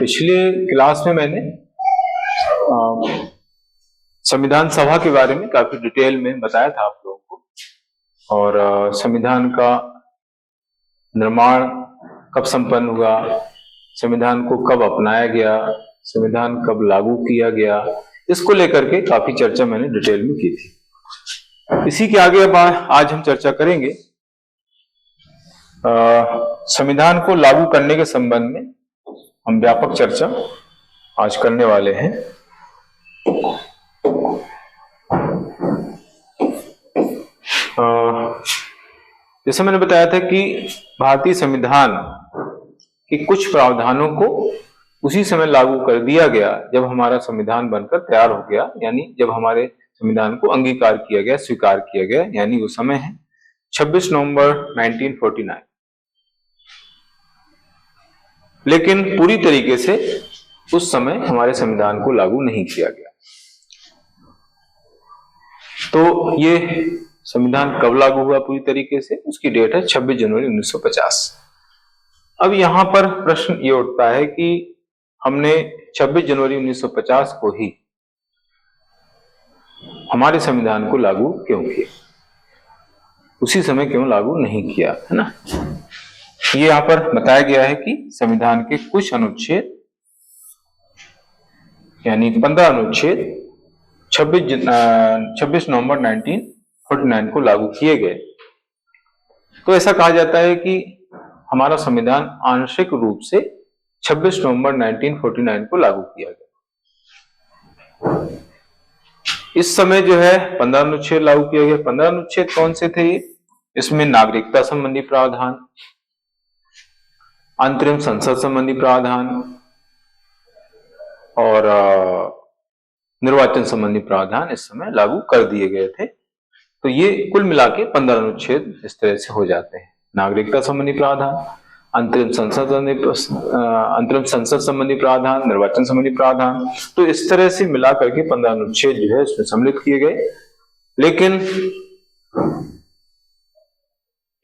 पिछले क्लास में मैंने संविधान सभा के बारे में काफी डिटेल में बताया था आप लोगों को, और संविधान का निर्माण कब संपन्न हुआ, संविधान को कब अपनाया गया, संविधान कब लागू किया गया, इसको लेकर के काफी चर्चा मैंने डिटेल में की थी। इसी के आगे अब आज हम चर्चा करेंगे संविधान को लागू करने के संबंध में। हम व्यापक चर्चा आज करने वाले हैं। जैसे मैंने बताया था कि भारतीय संविधान के कुछ प्रावधानों को उसी समय लागू कर दिया गया जब हमारा संविधान बनकर तैयार हो गया, यानी जब हमारे संविधान को अंगीकार किया गया, स्वीकार किया गया, यानी वो समय है 26 नवंबर 1949। लेकिन पूरी तरीके से उस समय हमारे संविधान को लागू नहीं किया गया। तो ये संविधान कब लागू हुआ पूरी तरीके से, उसकी डेट है 26 जनवरी 1950। अब यहां पर प्रश्न ये उठता है कि हमने 26 जनवरी 1950 को ही हमारे संविधान को लागू क्यों किया, उसी समय क्यों लागू नहीं किया, है ना। ये यहां पर बताया गया है कि संविधान के कुछ अनुच्छेद यानी 15 अनुच्छेद 26 नवंबर 1949 को लागू किए गए। तो ऐसा कहा जाता है कि हमारा संविधान आंशिक रूप से 26 नवंबर 1949 को लागू किया गया। इस समय जो है 15 अनुच्छेद लागू किए गए। 15 अनुच्छेद कौन से थे? इसमें नागरिकता संबंधी प्रावधान, अंतरिम संसद संबंधी प्रावधान और निर्वाचन संबंधी प्रावधान इस समय लागू कर दिए गए थे। तो ये कुल मिला के 15 अनुच्छेद इस तरह से हो जाते हैं। नागरिकता संबंधी प्रावधान, अंतरिम संसद संबंधी प्रावधान, निर्वाचन संबंधी प्रावधान, तो इस तरह से मिला करके 15 अनुच्छेद जो है इसमें सम्मिलित किए गए। लेकिन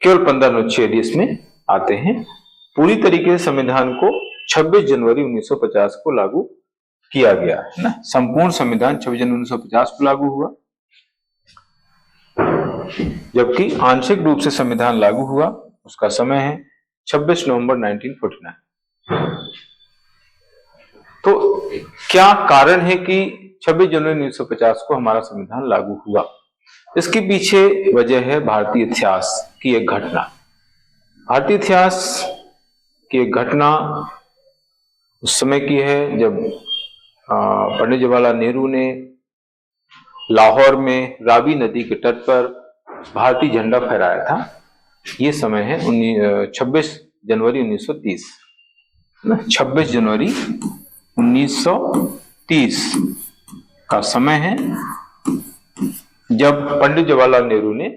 केवल 15 अनुच्छेद इसमें आते हैं। पूरी तरीके से संविधान को 26 जनवरी 1950 को लागू किया गया है ना। संपूर्ण संविधान 26 जनवरी 1950 को लागू हुआ, जबकि आंशिक रूप से संविधान लागू हुआ उसका समय है 26 नवंबर 1949। तो क्या कारण है कि 26 जनवरी 1950 को हमारा संविधान लागू हुआ? इसके पीछे वजह है भारतीय इतिहास की एक घटना। भारतीय इतिहास की एक घटना उस समय की है जब पंडित जवाहरलाल नेहरू ने लाहौर में रावी नदी के तट पर भारतीय झंडा फहराया था। ये समय है 26 जनवरी 1930, 26 जनवरी 1930 का समय है जब पंडित जवाहरलाल नेहरू ने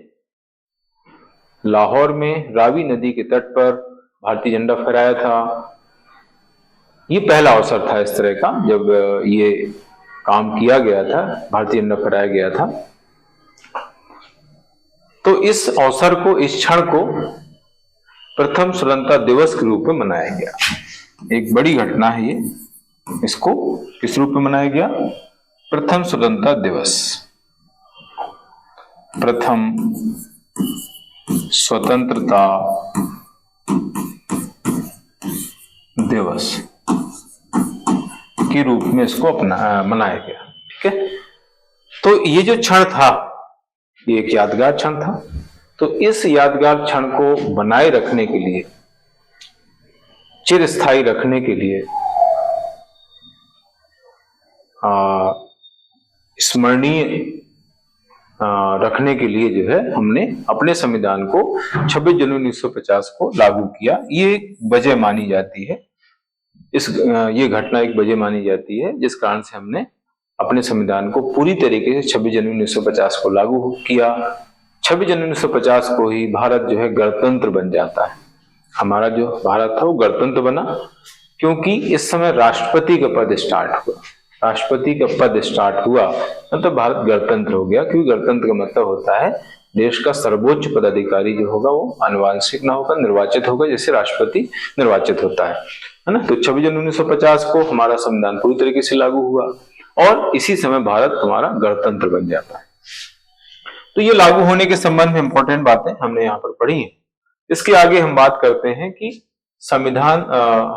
लाहौर में रावी नदी के तट पर भारतीय झंडा फहराया था। ये पहला अवसर था इस तरह का जब ये काम किया गया था, भारतीय झंडा फहराया गया था। तो इस अवसर को, इस क्षण को प्रथम स्वतंत्रता दिवस के रूप में मनाया गया। एक बड़ी घटना है ये। इसको किस रूप में मनाया गया? प्रथम स्वतंत्रता दिवस, प्रथम स्वतंत्रता दिवस के रूप में इसको मनाया गया। ठीक है। तो ये जो क्षण था ये एक यादगार क्षण था। तो इस यादगार क्षण को बनाए रखने के लिए, चिरस्थायी रखने के लिए, स्मरणीय रखने के लिए जो है हमने अपने संविधान को 26 जनवरी 1950 को लागू किया। ये एक वजह मानी जाती है, ये घटना एक वजह मानी जाती है जिस कारण से हमने अपने संविधान को पूरी तरीके से 26 जनवरी 1950 को लागू किया। 26 जनवरी 1950 को ही भारत जो है गणतंत्र बन जाता है। हमारा जो भारत था वो गणतंत्र बना क्योंकि इस समय राष्ट्रपति का पद स्टार्ट हुआ। राष्ट्रपति का पद स्टार्ट हुआ मतलब भारत गणतंत्र हो गया, क्योंकि गणतंत्र का मतलब होता है देश का सर्वोच्च पदाधिकारी जो होगा वो आनुवंशिक ना होगा, निर्वाचित होगा, जैसे राष्ट्रपति निर्वाचित होता है। है ना। तो 26 जनवरी 1950 को हमारा संविधान पूरी तरीके से लागू हुआ और इसी समय भारत हमारा गणतंत्र बन जाता है। तो ये लागू होने के संबंध में इंपॉर्टेंट बातें हमने यहाँ पर पढ़ी हैं। इसके आगे हम बात करते हैं कि संविधान,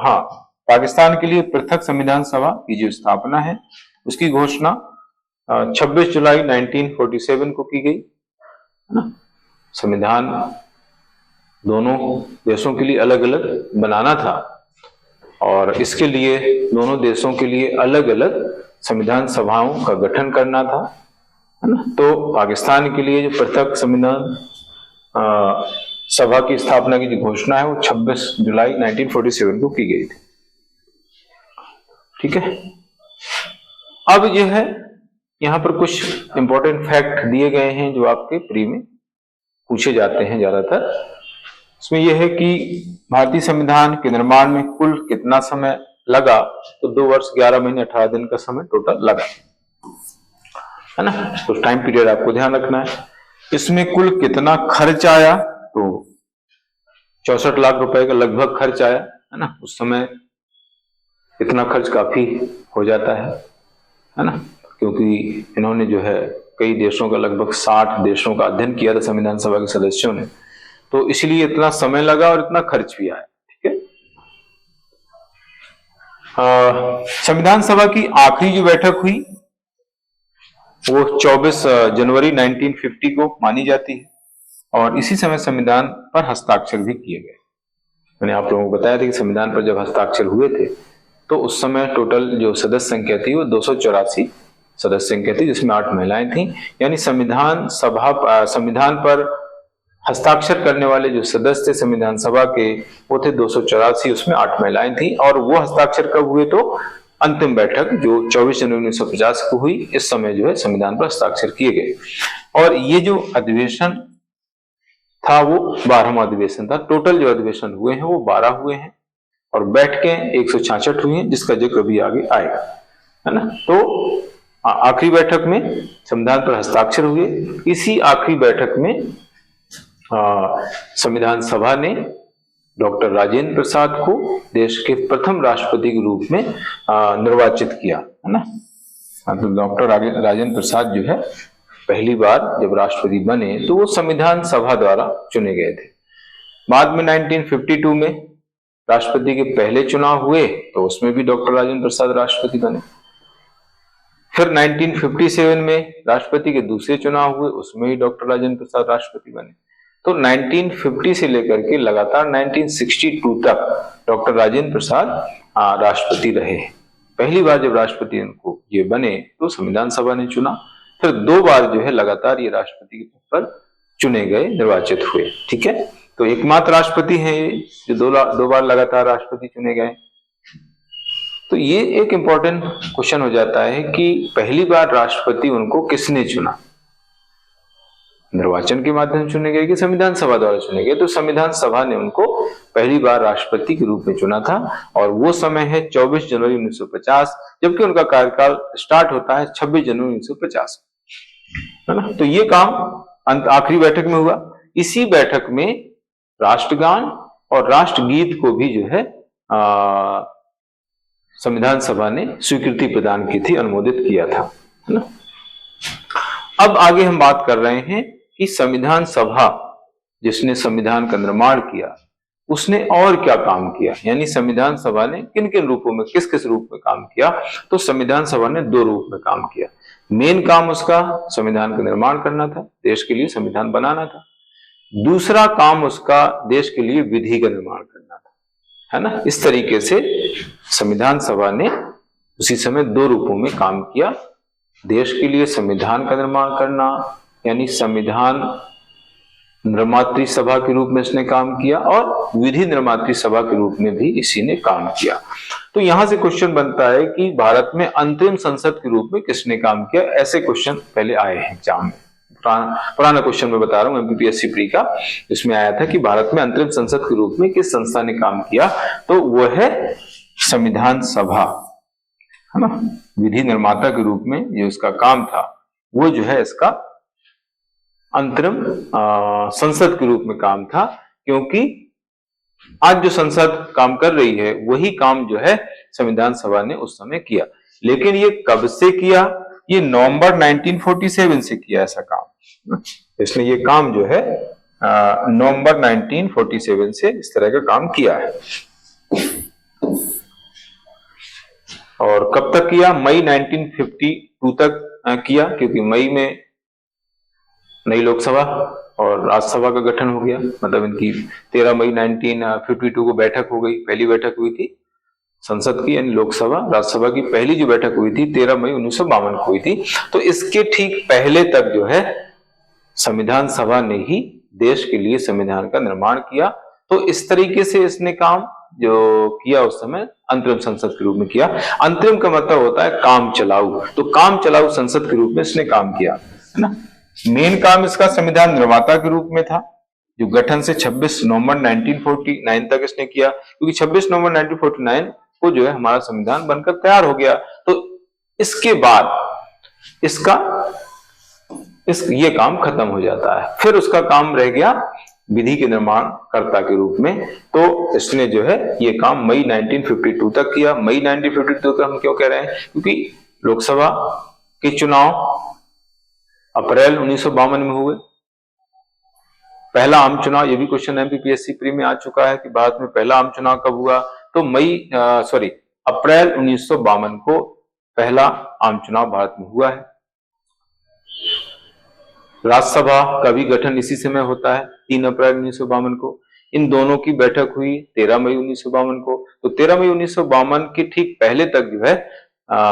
हाँ, पाकिस्तान के लिए पृथक संविधान सभा की जो स्थापना है उसकी घोषणा 26 जुलाई 1947 को की गई, है ना। संविधान दोनों देशों के लिए अलग अलग बनाना था और इसके लिए दोनों देशों के लिए अलग अलग संविधान सभाओं का गठन करना था, है ना। तो पाकिस्तान के लिए जो पृथक संविधान सभा की स्थापना की जो घोषणा है वो 26 जुलाई 1947 को की गई थी। ठीक है। अब यह है, यहाँ पर कुछ इंपॉर्टेंट फैक्ट दिए गए हैं जो आपके प्री में पूछे जाते हैं ज्यादातर। इसमें यह है कि भारतीय संविधान के निर्माण में कुल कितना समय लगा, तो 2 वर्ष 11 महीने 18 दिन का समय टोटल लगा, है ना। तो टाइम पीरियड आपको ध्यान रखना है। इसमें कुल कितना खर्च आया, तो 64 लाख रुपए का लगभग खर्च आया, है ना। उस समय इतना खर्च काफी हो जाता है ना, क्योंकि इन्होंने जो है कई देशों का, लगभग 60 देशों का अध्ययन किया था संविधान सभा के सदस्यों ने, तो इसलिए इतना समय लगा और इतना खर्च भी आया। ठीक है। संविधान सभा की आखिरी जो बैठक हुई वो 24 जनवरी 1950 को मानी जाती है और इसी समय संविधान पर हस्ताक्षर भी किए गए। मैंने आप लोगों को बताया था कि संविधान पर जब हस्ताक्षर हुए थे तो उस समय टोटल जो सदस्य संख्या थी वो 284 सदस्य संख्या थी, जिसमें 8 महिलाएं थी। यानी संविधान पर हस्ताक्षर करने वाले जो सदस्य थे संविधान सभा के वो थे 284, उसमें 8 महिलाएं थी। और वो हस्ताक्षर कब हुए, तो अंतिम बैठक जो 24 जनवरी 1950 को हुई, इस समय जो है संविधान पर हस्ताक्षर किए गए। और ये जो अधिवेशन था वो 12वां अधिवेशन था। टोटल जो अधिवेशन हुए हैं वो 12 हुए हैं और बैठकें 166 हुई हैं, जिसका जिक्र भी आगे आएगा, है ना। तो आखिरी बैठक में संविधान पर हस्ताक्षर हुए। इसी आखिरी बैठक में संविधान सभा ने डॉक्टर राजेंद्र प्रसाद को देश के प्रथम राष्ट्रपति के रूप में निर्वाचित किया, है ना। तो डॉक्टर राजेंद्र प्रसाद जो है पहली बार जब राष्ट्रपति बने तो वो संविधान सभा द्वारा चुने गए थे। बाद में 1952 में राष्ट्रपति के पहले चुनाव हुए तो उसमें भी डॉक्टर राजेंद्र प्रसाद राष्ट्रपति बने। फिर 1957 में राष्ट्रपति के दूसरे चुनाव हुए, उसमें भी डॉक्टर राजेंद्र प्रसाद राष्ट्रपति बने। तो 1950 से लेकर के लगातार 1962 तक डॉक्टर राजेंद्र प्रसाद राष्ट्रपति रहे। पहली बार जब राष्ट्रपति उनको ये बने तो संविधान सभा ने चुना, फिर 2 बार जो है लगातार ये राष्ट्रपति के पद पर चुने गए, निर्वाचित हुए। ठीक है। तो एकमात्र राष्ट्रपति हैं जो 2 बार लगातार राष्ट्रपति चुने गए। तो ये एक इंपॉर्टेंट क्वेश्चन हो जाता है कि पहली बार राष्ट्रपति उनको किसने चुना, निर्वाचन के माध्यम से चुने गए कि संविधान सभा द्वारा चुने गए। तो संविधान सभा ने उनको पहली बार राष्ट्रपति के रूप में चुना था और वो समय है 24 जनवरी 1950, जबकि उनका कार्यकाल स्टार्ट होता है 26 जनवरी 1950, है ना। तो ये काम आखिरी बैठक में हुआ। इसी बैठक में राष्ट्रगान और राष्ट्रगीत को भी जो है संविधान सभा ने स्वीकृति प्रदान की थी, अनुमोदित किया था, है ना। अब आगे हम बात कर रहे हैं कि संविधान सभा जिसने संविधान का निर्माण किया उसने और क्या काम किया, यानी संविधान सभा ने किन किन रूपों में, किस किस रूप में काम किया। तो संविधान सभा ने 2 रूप में काम किया। मेन काम उसका संविधान का निर्माण करना था, देश के लिए संविधान बनाना था। दूसरा काम उसका देश के लिए विधि का निर्माण करना था, है ना। इस तरीके से संविधान सभा ने उसी समय 2 रूपों में काम किया। देश के लिए संविधान का निर्माण करना यानी संविधान निर्मात्री सभा के रूप में इसने काम किया और विधि निर्मात्री सभा के रूप में भी इसी ने काम किया। तो यहां से क्वेश्चन बनता है कि भारत में अंतरिम संसद के रूप में किसने काम किया। ऐसे क्वेश्चन पहले आए हैं एग्जाम में, पुराना क्वेश्चन मैं बता रहा हूं एमपीपीएससी प्री का, जिसमें आया था कि भारत में अंतरिम संसद के रूप में किस संस्था ने काम किया। तो वो है संविधान सभा, है ना। विधि निर्माता के रूप में जो इसका काम था वो जो है इसका अंतरिम संसद के रूप में काम था, क्योंकि आज जो संसद काम कर रही है वही काम जो है संविधान सभा ने उस समय किया। लेकिन ये कब से किया? ये नवंबर 1947 से किया ऐसा काम। इसलिए ये काम जो है नवंबर 1947 से इस तरह का काम किया है। और कब तक किया? मई 1952 तक किया, क्योंकि मई में नई लोकसभा और राज्यसभा का गठन हो गया। मतलब इनकी 13 मई 1952 को बैठक हो गई, पहली बैठक हुई थी संसद की, यानी लोकसभा राज्यसभा की पहली जो बैठक हुई थी 13 मई 1952 को हुई थी। तो इसके ठीक पहले तक जो है संविधान सभा ने ही देश के लिए संविधान का निर्माण किया। तो इस तरीके से इसने काम जो किया उस समय अंतरिम संसद के रूप में किया। अंतरिम का मतलब होता है काम चलाऊ, तो काम चलाऊ संसद के रूप में इसने काम किया, है ना। मेन काम इसका संविधान निर्माता के रूप में था, जो गठन से 26 नवंबर 1949 तक इसने किया, क्योंकि 26 नवंबर 1949 को जो है हमारा संविधान बनकर तैयार हो गया। तो इसके बाद इसका ये काम खत्म हो जाता है। फिर उसका काम रह गया विधि के निर्माणकर्ता के रूप में। तो इसने जो है ये काम मई 1952 तक किया। मई 1952 तक हम क्यों कह रहे हैं? क्योंकि लोकसभा के चुनाव अप्रैल 1952 में हुए। पहला आम चुनाव, ये भी क्वेश्चन एमपीपीएससी प्री में आ चुका है कि भारत में पहला आम चुनाव कब हुआ? तो अप्रैल 1952 को पहला आम चुनाव भारत में हुआ है। राज्यसभा का भी गठन इसी समय होता है 3 अप्रैल 1952 को। इन दोनों की बैठक हुई 13 मई 1952 को। तो 13 मई 1952 के ठीक पहले तक जो है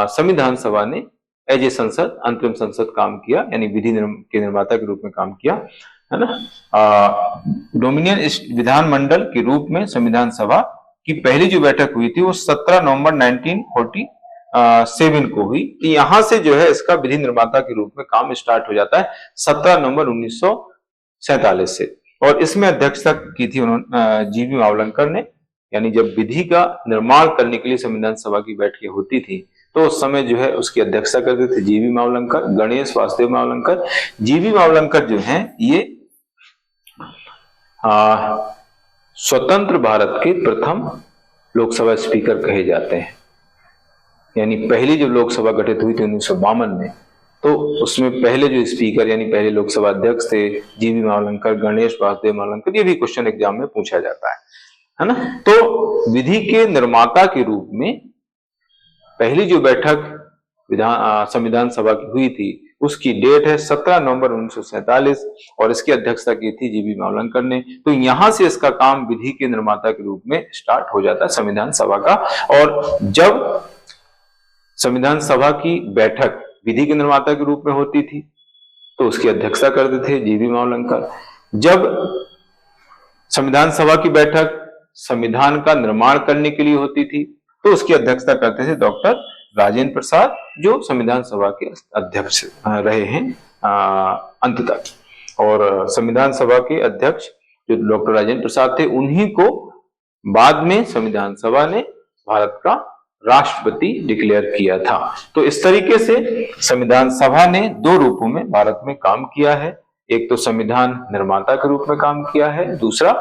संविधान सभा ने एज ए संसद, अंतरिम संसद काम किया, यानी विधि के निर्माता के रूप में काम किया, है ना। डोमिनियन विधानमंडल के रूप में संविधान सभा की पहली जो बैठक हुई थी वो 17 नवंबर 1947 को हुई। यहां से जो है इसका विधि निर्माता के रूप में काम स्टार्ट हो जाता है 17 नवंबर 1947 से। और इसमें अध्यक्षता की थी उन्होंने जीवी मावलंकर ने। यानी जब विधि का निर्माण करने के लिए संविधान सभा की बैठकें होती थी तो उस समय जो है उसकी अध्यक्षता करते थे जीवी मावलंकर, गणेश वासुदेव मावलंकर। जीवी मावलंकर जो हैं ये स्वतंत्र भारत के प्रथम लोकसभा स्पीकर कहे जाते हैं। यानी पहली जब लोकसभा गठित हुई थी 1952 में, तो उसमें पहले जो स्पीकर यानी पहले लोकसभा अध्यक्ष थे जीवी मावलंकर, गणेश वासुदेव मावलंकर। ये भी क्वेश्चन एग्जाम में पूछा जाता है ना। तो विधि के निर्माता के रूप में पहली जो बैठक संविधान सभा की हुई थी उसकी डेट है 17 नवंबर 1947 और इसकी अध्यक्षता की थी जीवी मावलंकर ने। तो यहां से इसका काम विधि के निर्माता के रूप में स्टार्ट हो जाता है संविधान सभा का। और जब संविधान सभा की बैठक विधि के निर्माता के रूप में होती थी तो उसकी अध्यक्षता करते थे जीवी मावलंकर। जब संविधान सभा की बैठक संविधान का निर्माण करने के लिए होती थी तो उसकी अध्यक्षता करते थे डॉक्टर राजेंद्र प्रसाद, जो संविधान सभा के अध्यक्ष रहे हैं अंत तक। और संविधान सभा के अध्यक्ष जो डॉक्टर राजेंद्र प्रसाद थे उन्हीं को बाद में संविधान सभा ने भारत का राष्ट्रपति डिक्लेयर किया था। तो इस तरीके से संविधान सभा ने दो रूपों में भारत में काम किया है। एक तो संविधान निर्माता के रूप में काम किया है, दूसरा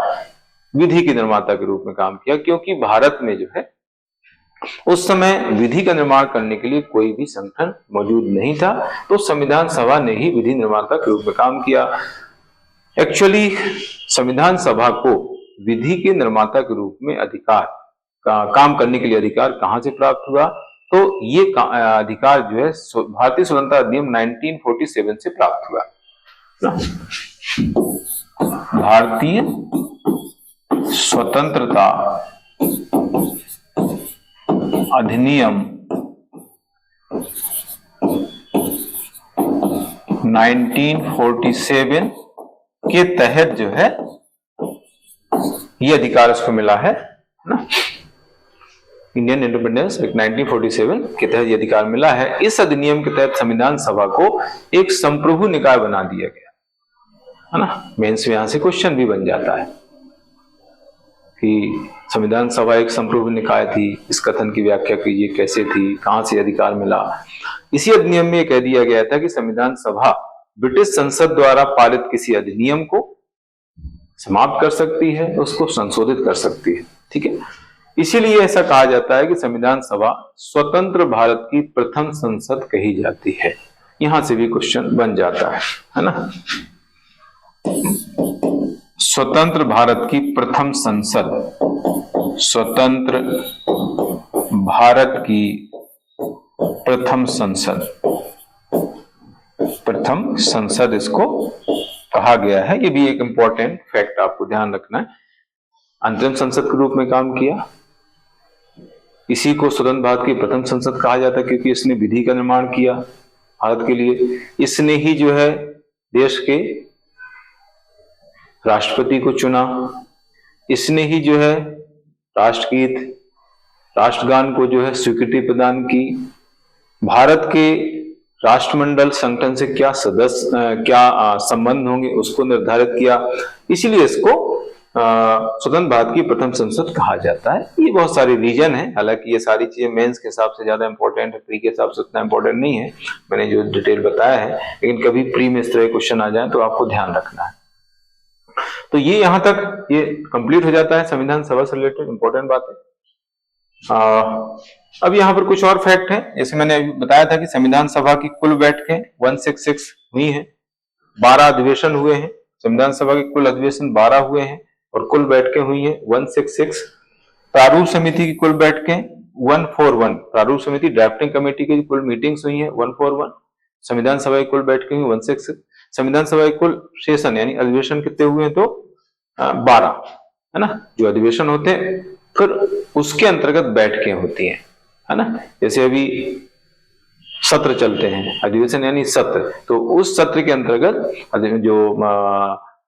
विधि के निर्माता के रूप में काम किया। क्योंकि भारत में जो है उस समय विधि का निर्माण करने के लिए कोई भी संगठन मौजूद नहीं था, तो संविधान सभा ने ही विधि निर्माता के रूप में काम किया। एक्चुअली संविधान सभा को विधि के निर्माता के रूप में काम करने के लिए अधिकार कहां से प्राप्त हुआ? तो ये अधिकार जो है भारतीय स्वतंत्रता अधिनियम 1947 से प्राप्त हुआ। भारतीय स्वतंत्रता अधिनियम 1947 के तहत जो है ये अधिकार इसको मिला है ना। इंडियन इंडिपेंडेंस एक्ट 1947 के तहत ये अधिकार मिला है। इस अधिनियम के तहत संविधान सभा को एक संप्रभु निकाय बना दिया गया है ना। मेंस में यहां से क्वेश्चन भी बन जाता है कि संविधान सभा एक संप्रभु निकाय थी, इस कथन की व्याख्या कीजिए कैसे थी, कहां से अधिकार मिला। इसी अधिनियम में कह दिया गया था कि संविधान सभा ब्रिटिश संसद द्वारा पारित किसी अधिनियम को समाप्त कर सकती है, उसको संशोधित कर सकती है। ठीक है, इसीलिए ऐसा कहा जाता है कि संविधान सभा स्वतंत्र भारत की प्रथम संसद कही जाती है। यहां से भी क्वेश्चन बन जाता है ना। स्वतंत्र भारत की प्रथम संसद, स्वतंत्र भारत की प्रथम संसद, प्रथम संसद इसको कहा गया है। ये भी एक इंपॉर्टेंट फैक्ट आपको ध्यान रखना है। अंतरिम संसद के रूप में काम किया, इसी को स्वतंत्र भारत की प्रथम संसद कहा जाता है क्योंकि इसने विधि का निर्माण किया भारत के लिए। इसने ही जो है देश के राष्ट्रपति को चुना, इसने ही जो है राष्ट्रगीत, राष्ट्रगान को जो है स्वीकृति प्रदान की, भारत के राष्ट्रमंडल संगठन से क्या संबंध होंगे उसको निर्धारित किया। इसीलिए इसको स्वतंत्र भारत की प्रथम संसद कहा जाता है। ये बहुत सारे रीजन है, हालांकि ये सारी चीजें मेंस के हिसाब से ज्यादा इंपॉर्टेंट है, प्री के हिसाब से उतना इंपॉर्टेंट नहीं है, मैंने जो डिटेल बताया है। लेकिन कभी प्री में इस तरह क्वेश्चन आ जाए तो आपको ध्यान रखना है। तो ये यहां तक ये कंप्लीट हो जाता है संविधान सभा से रिलेटेड इंपॉर्टेंट बातें। अब यहाँ पर कुछ और फैक्ट है, जैसे मैंने बताया था कि संविधान सभा की कुल बैठकें 166 हुई हैं, 12 अधिवेशन हुए हैं। संविधान सभा के कुल अधिवेशन 12 हुए हैं और कुल बैठकें हुई हैं 166। प्रारूप समिति की कुल बैठकें 141, प्रारूप समिति ड्राफ्टिंग कमेटी की कुल मीटिंग्स हुई हैं 141। संविधान सभा की कुल बैठकें हुई 166। संविधान सभा के कुल सेशन यानी अधिवेशन कितने हुए हैं तो 12 है ना, जो अधिवेशन होते हैं। फिर उसके अंतर्गत बैठकें होती हैं, है ना। जैसे अभी सत्र चलते हैं, अधिवेशन यानी सत्र, तो उस सत्र के अंतर्गत जो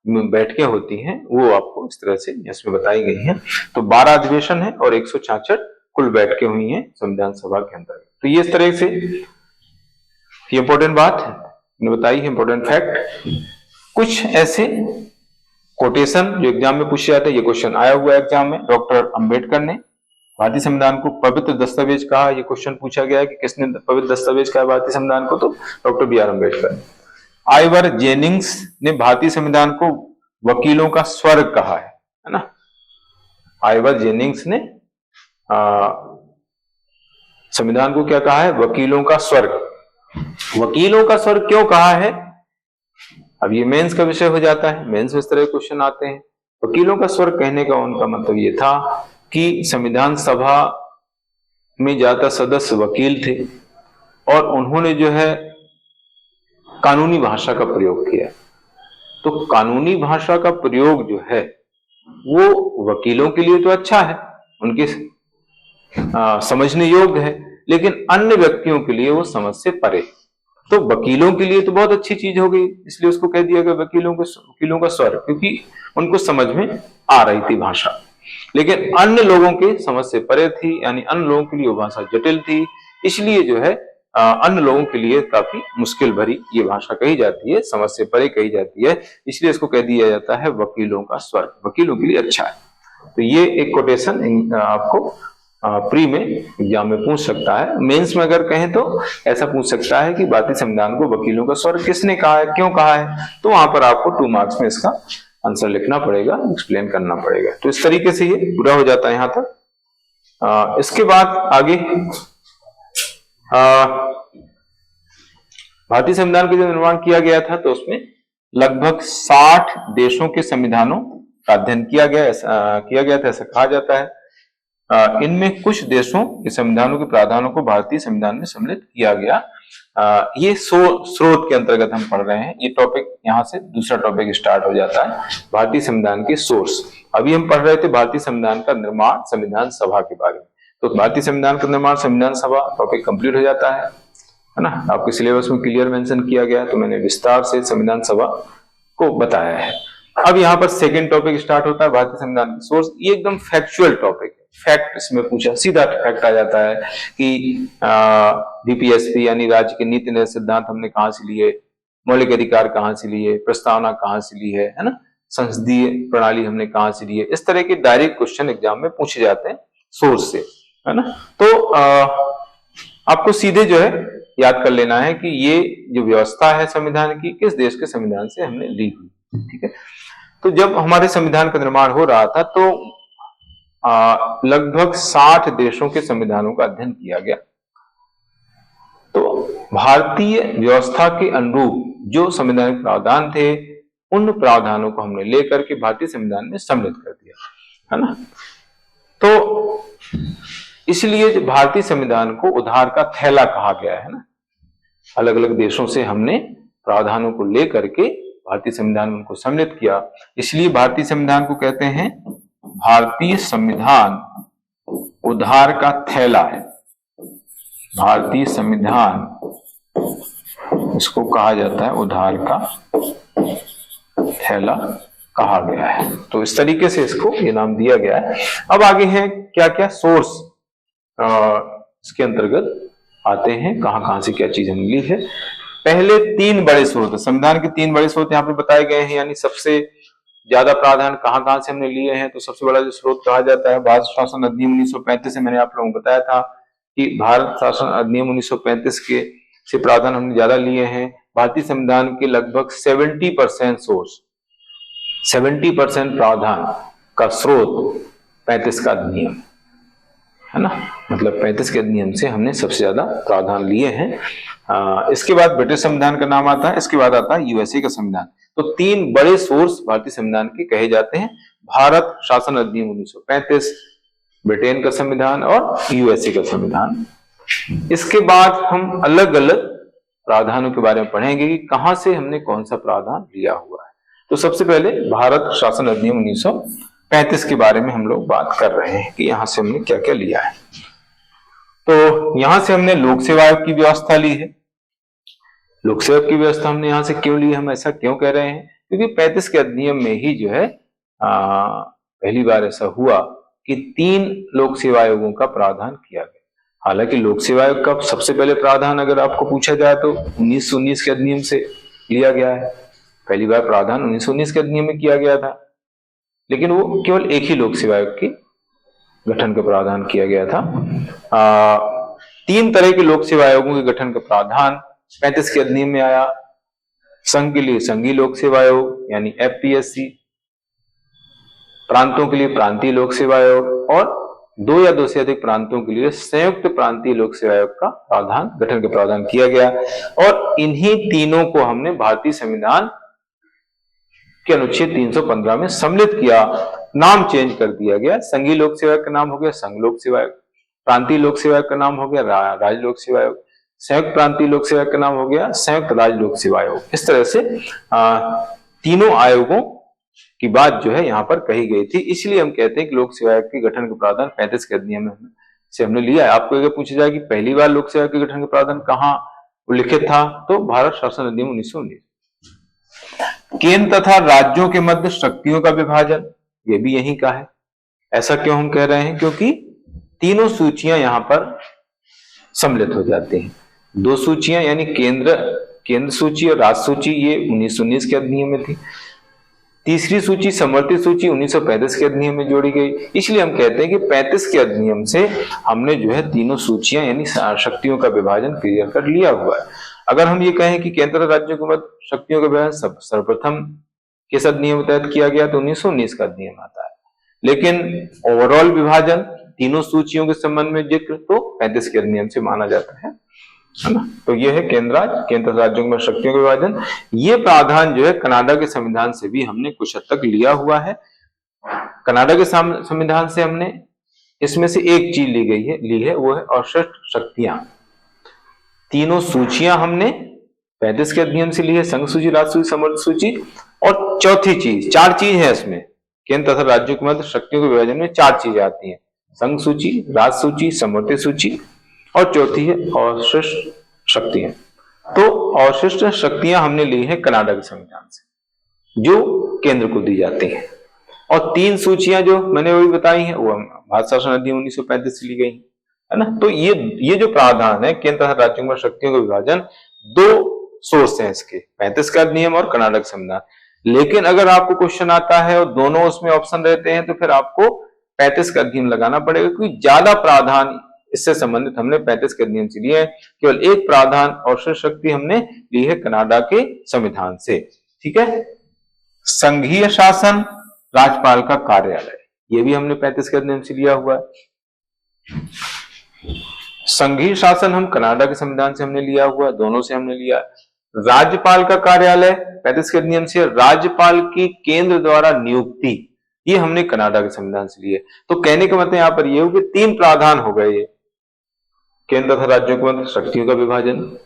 बैठकें होती हैं वो आपको इस तरह से इसमें बताई गई हैं। तो 12 अधिवेशन है और 166 कुल बैठकें हुई हैं संविधान सभा के अंतर्गत। तो ये इस तरह से इंपॉर्टेंट बात मैंने बताई है, इंपॉर्टेंट फैक्ट। कुछ ऐसे कोटेशन जो एग्जाम में पूछे जाते हैं, ये क्वेश्चन आया हुआ है एग्जाम में। डॉक्टर अंबेडकर ने भारतीय संविधान को पवित्र दस्तावेज कहा, ये क्वेश्चन पूछा गया है कि किसने पवित्र दस्तावेज कहा भारतीय संविधान को, तो doctor B R Ambedkar. Ivor Jennings ने भारतीय संविधान को वकीलों का स्वर्ग कहा है ना। आइवर जेनिंग्स ने संविधान को क्या कहा है, वकीलों का स्वर्ग। वकीलों का स्वर्ग क्यों कहा है, अब ये मेंस का विषय हो जाता है, मेंस में इस तरह के क्वेश्चन आते हैं। वकीलों का स्वर्ग कहने का उनका मतलब ये था कि संविधान सभा में ज्यादा सदस्य वकील थे और उन्होंने जो है कानूनी भाषा का प्रयोग किया। तो कानूनी भाषा का प्रयोग जो है वो वकीलों के लिए तो अच्छा है, उनके समझने योग्य है, लेकिन अन्य व्यक्तियों के लिए वो समझ से परे। तो वकीलों के लिए तो बहुत अच्छी चीज हो गई, इसलिए उसको कह दिया गया वकीलों का स्वर्ग, क्योंकि उनको समझ में आ रही थी भाषा। लेकिन अन्य लोगों के समझ से परे थी, यानी अन्य लोगों के लिए वो भाषा जटिल थी, इसलिए जो है अन्य लोगों के लिए काफी मुश्किल भरी ये भाषा कही जाती है, समझ से परे कही जाती है, इसलिए इसको कह दिया जाता है वकीलों का स्वर्ग, वकीलों के लिए अच्छा है। तो ये एक कोटेशन आपको प्री में एग्जाम में पूछ सकता है। मेंस में अगर कहें तो ऐसा पूछ सकता है कि भारतीय संविधान को वकीलों का स्वर्ग किसने कहा है, क्यों कहा है, तो वहां पर आपको 2 मार्क्स में इसका आंसर लिखना पड़ेगा, एक्सप्लेन करना पड़ेगा। तो इस तरीके से ये पूरा हो जाता है यहां तक। इसके बाद आगे भारतीय संविधान का जब निर्माण किया गया था तो उसमें लगभग 60 देशों के संविधानों का अध्ययन किया गया था, ऐसा कहा जाता है। इनमें कुछ देशों के संविधानों के प्रावधानों को भारतीय संविधान में सम्मिलित किया गया। ये स्रोत के अंतर्गत हम पढ़ रहे हैं। ये टॉपिक यहाँ से दूसरा टॉपिक स्टार्ट हो जाता है, भारतीय संविधान के सोर्स। अभी हम पढ़ रहे थे भारतीय संविधान का निर्माण संविधान सभा के बारे में, तो भारतीय संविधान का निर्माण संविधान सभा टॉपिक कंप्लीट हो जाता है ना। आपके सिलेबस में क्लियर मेंशन किया गया है, तो मैंने विस्तार से संविधान सभा को बताया है। अब यहाँ पर सेकेंड टॉपिक स्टार्ट होता है भारतीय संविधान के सोर्स। ये एकदम फैक्चुअल टॉपिक है, फैक्ट इसमें पूछा, सीधा फैक्ट आ जाता है कि डीपीएसपी यानी राज्य के नीति निर्देश सिद्धांत हमने कहाँ से लिए, मौलिक अधिकार कहाँ से लिए, प्रस्तावना कहाँ से ली है ना, संसदीय प्रणाली हमने कहाँ से ली है। इस तरह के डायरेक्ट क्वेश्चन एग्जाम में पूछे जाते हैं सोर्स से, है ना। तो आपको सीधे जो है याद कर लेना है कि ये जो व्यवस्था है संविधान की किस देश के संविधान से हमने ली हुई, ठीक है। तो जब हमारे संविधान का निर्माण हो रहा था तो लगभग 60 देशों के संविधानों का अध्ययन किया गया। तो भारतीय व्यवस्था के अनुरूप जो संवैधानिक प्रावधान थे उन प्रावधानों को हमने लेकर के भारतीय संविधान में सम्मिलित कर दिया, है ना। तो इसलिए भारतीय संविधान को उधार का थैला कहा गया है ना। अलग अलग देशों से हमने प्रावधानों को लेकर के भारतीय संविधान में उनको सम्मिलित किया, इसलिए भारतीय संविधान को कहते हैं भारतीय संविधान उधार का थैला है। भारतीय संविधान इसको कहा जाता है उधार का थैला कहा गया है। तो इस तरीके से इसको ये नाम दिया गया है। अब आगे है क्या क्या सोर्स इसके अंतर्गत आते हैं, कहां कहां से क्या चीजें मिली है। पहले 3 बड़े स्रोत, संविधान के 3 बड़े स्रोत यहाँ पे बताए गए हैं, यानी सबसे ज्यादा प्रावधान कहां कहां से हमने लिए हैं। तो सबसे बड़ा जो स्रोत कहा जाता है भारत शासन अधिनियम 1935 से, मैंने आप लोगों को बताया था कि भारत शासन अधिनियम 1935 के से प्रावधान हमने ज्यादा लिए हैं। भारतीय संविधान के लगभग 70% सोर्स, 70% प्रावधान का स्रोत 35 का अधिनियम है ना, मतलब 35 के अधिनियम से हमने सबसे ज्यादा प्रावधान लिए हैं। इसके बाद ब्रिटिश संविधान का नाम आता है, इसके बाद आता है यूएसए का संविधान। तो 3 बड़े सोर्स भारतीय संविधान के कहे जाते हैं, भारत शासन अधिनियम 1935, ब्रिटेन का संविधान और यूएसए का संविधान। इसके बाद हम अलग अलग प्रावधानों के बारे में पढ़ेंगे कि कहां से हमने कौन सा प्रावधान लिया हुआ है। तो सबसे पहले भारत शासन अधिनियम 1935 के बारे में हम लोग बात कर रहे हैं कि यहां से हमने क्या क्या लिया है। तो यहां से हमने लोक सेवा आयोग की व्यवस्था ली है। लोक सेवा की व्यवस्था हमने यहां से क्यों ली, हम ऐसा क्यों कह रहे हैं, क्योंकि 35 के अधिनियम में ही जो है पहली बार ऐसा हुआ कि 3 लोक सेवा आयोगों का प्रावधान किया गया। हालांकि लोक सेवा आयोग का सबसे पहले प्रावधान अगर आपको पूछा जाए तो 1919 के अधिनियम से लिया गया है। पहली बार प्रावधान 1919 के अधिनियम में किया गया था, लेकिन वो केवल एक ही लोक सेवा आयोग के गठन का प्रावधान किया गया था। 3 तरह के लोक सेवा आयोगों के गठन का प्रावधान 35 के अधिनियम में आया। संघ के लिए संघीय लोक सेवा आयोग यानी एफपीएससी, प्रांतों के लिए प्रांतीय लोक सेवा आयोग और 2 या 2 से अधिक प्रांतों के लिए संयुक्त प्रांतीय लोक सेवा आयोग का प्रावधान गठन का प्रावधान किया गया। और इन्हीं तीनों को हमने भारतीय संविधान के अनुच्छेद 315 में सम्मिलित किया, नाम चेंज कर दिया गया। संघीय लोक सेवा आयोग का नाम हो गया संघ लोक सेवा आयोग, प्रांतीय लोक सेवा आयोग का नाम हो गया राज्य लोक सेवा आयोग, संयुक्त प्रांतीय लोक सेवा का नाम हो गया संयुक्त राज्य लोक सेवा आयोग। इस तरह से तीनों आयोगों की बात जो है यहाँ पर कही गई थी। इसलिए हम कहते हैं कि लोक सेवा आयोग के गठन का प्रावधान 35 के अधिनियम से हमने लिया है। आपको अगर पूछा जाए कि पहली बार लोक सेवा के गठन का प्रावधान कहाँ उल्लिखित था, तो भारत शासन अधिनियम 1919। केंद्र तथा राज्यों के मध्य शक्तियों का विभाजन, ये भी यही का है। ऐसा क्यों हम कह रहे हैं, क्योंकि तीनों सूचियां यहां पर सम्मिलित हो जाती हैं। 2 सूचियां यानी केंद्र सूची और राज्य सूची, ये 1919 के अधिनियम में थी। तीसरी सूची समवर्ती सूची 1935 के अधिनियम में जोड़ी गई। इसलिए हम कहते हैं कि 35 के अधिनियम से हमने जो है तीनों सूचियां यानी शक्तियों का विभाजन क्लियर कर लिया हुआ है। अगर हम ये कहें कि केंद्र राज्यों के मध्य शक्तियों का विभाजन सर्वप्रथम किस अधिनियम के तहत किया गया, तो 1919 का अधिनियम आता है। लेकिन ओवरऑल विभाजन तीनों सूचियों के संबंध में जिक्र तो 35 के अधिनियम से माना जाता है ना। तो ये है केंद्र राज्यों में शक्तियों का विभाजन। ये प्रावधान जो है कनाडा के संविधान से भी हमने कुछ हद तक लिया हुआ है। कनाडा के संविधान से हमने इसमें से एक चीज ली है, वो है अवशिष्ट शक्तियां। तीनों सूचियां हमने 35 के अधिनियम से ली है, संघ सूची, राज्य सूची, समवर्ती सूची। और चौथी चीज, 4 चीज है इसमें, केंद्र तथा राज्यों के मध्य शक्तियों के विभाजन में 4 चीजें आती हैं, संघ सूची, राज्य सूची, समवर्ती सूची और चौथी है अवशिष्ट शक्तियां। तो अवशिष्ट शक्तियां हमने ली है कनाडा के संविधान से, जो केंद्र को दी जाती हैं। और 3 सूचियां जो मैंने वही बताई हैं वो भारत शासन अधिनियम 1935 से ली गई है ना। तो ये जो प्रावधान है केंद्र तथा राज्यों में शक्तियों का विभाजन, 2 सोर्स हैं इसके, 35 का अधिनियम और कनाडा का संविधान। लेकिन अगर आपको क्वेश्चन आता है और दोनों उसमें ऑप्शन रहते हैं, तो फिर आपको 35 का अधिनियम लगाना पड़ेगा, क्योंकि ज्यादा प्रावधान इससे संबंधित हमने 35 के अधिनियम से लिए है। केवल एक प्रावधान अवशिष्ट शक्ति हमने ली है कनाडा के संविधान से। ठीक है, संघीय शासन, राज्यपाल का कार्यालय, ये भी हमने 35 के अधिनियम से लिया हुआ है। संघीय शासन हम कनाडा के संविधान से हमने लिया हुआ, दोनों से हमने लिया। राज्यपाल का कार्यालय 35 के अधिनियम से, राज्यपाल की केंद्र द्वारा नियुक्ति, ये हमने कनाडा के संविधान से लिए। तो कहने का मतलब यहां पर ये हो कि 3 प्रावधान हो गए, ये केंद्र तथा राज्यों के मध्य शक्तियों का विभाजन,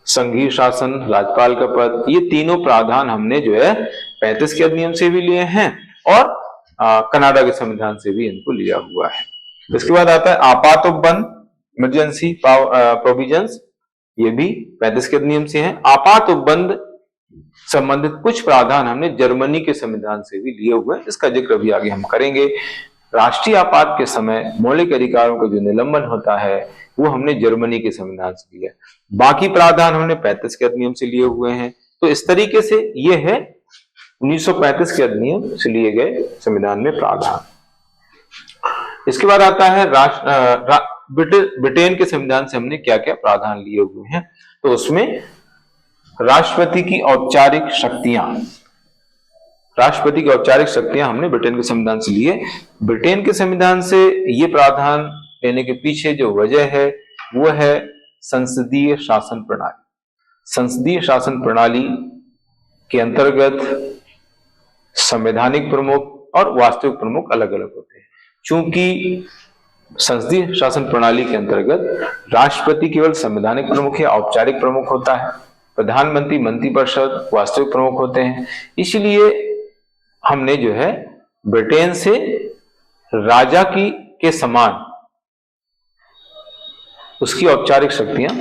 संघीय शासन, राज्यपाल का पद, ये तीनों प्रावधान हमने जो है 35 के अधिनियम से भी लिए हैं और कनाडा के संविधान से भी इनको लिया हुआ है। इसके बाद आता है आपात उपबंध, इमरजेंसी प्रोविजंस, ये भी 35 के अधिनियम से है। आपात उपबंध संबंधित कुछ प्रावधान हमने जर्मनी के संविधान से भी लिए हुए हैं, इसका जिक्र भी आगे हम करेंगे। राष्ट्रीय आपात के समय मौलिक अधिकारों का जो निलंबन होता है वो हमने जर्मनी के संविधान से लिया। बाकी प्रावधान हमने 35 के अधिनियम से लिए हुए हैं। तो इस तरीके से ये है 1935 के अधिनियम से लिए गए संविधान में प्रावधान। इसके बाद आता है ब्रिटेन के संविधान से हमने क्या क्या प्रावधान लिए हुए हैं। तो उसमें राष्ट्रपति की औपचारिक शक्तियां, राष्ट्रपति की औपचारिक शक्तियां हमने ब्रिटेन के संविधान से लिए। ब्रिटेन के संविधान से ये प्रावधान लेने के पीछे जो वजह है वो है संसदीय शासन प्रणाली। संसदीय शासन प्रणाली के अंतर्गत संवैधानिक प्रमुख और वास्तविक प्रमुख अलग अलग होते हैं। चूंकि संसदीय शासन प्रणाली के अंतर्गत राष्ट्रपति केवल संवैधानिक प्रमुख या औपचारिक प्रमुख होता है, प्रधानमंत्री, मंत्रिपरिषद वास्तविक प्रमुख होते हैं, इसलिए हमने जो है ब्रिटेन से राजा के समान उसकी औपचारिक शक्तियां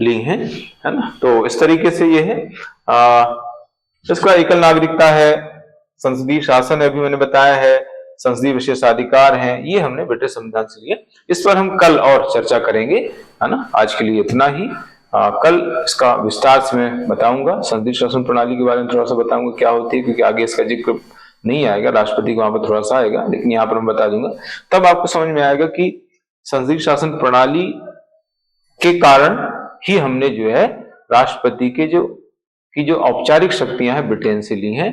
ली हैं, है ना। तो इस तरीके से ये है। इसका एकल नागरिकता है, संसदीय शासन अभी मैंने बताया है, संसदीय विशेषाधिकार हैं, ये हमने ब्रिटिश संविधान से लिए। इस पर हम कल और चर्चा करेंगे, है ना। आज के लिए इतना ही। कल इसका विस्तार से मैं बताऊंगा, संसदीय शासन प्रणाली के बारे में थोड़ा सा बताऊंगा क्या होती है, क्योंकि आगे इसका जिक्र नहीं आएगा, राष्ट्रपति को वहां पर थोड़ा सा आएगा, लेकिन यहाँ पर मैं बता दूंगा। तब आपको समझ में आएगा कि संसदीय शासन प्रणाली के कारण ही हमने जो है राष्ट्रपति के जो औपचारिक शक्तियां हैं ब्रिटेन से ली हैं।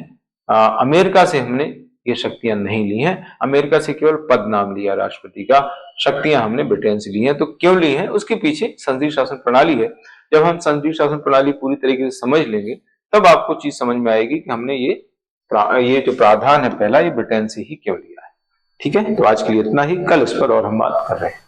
अमेरिका से हमने ये शक्तियां नहीं ली हैं, अमेरिका से केवल पद नाम लिया राष्ट्रपति का, शक्तियां हमने ब्रिटेन से ली हैं। तो क्यों ली हैं, उसके पीछे संसदीय शासन प्रणाली है। जब हम संसदीय शासन प्रणाली पूरी तरीके से समझ लेंगे तब आपको चीज समझ में आएगी कि हमने ये जो प्रावधान है पहला, ये ब्रिटेन से ही क्यों लिया है। ठीक है, तो आज के लिए इतना ही, कल इस पर और हम बात कर रहे हैं।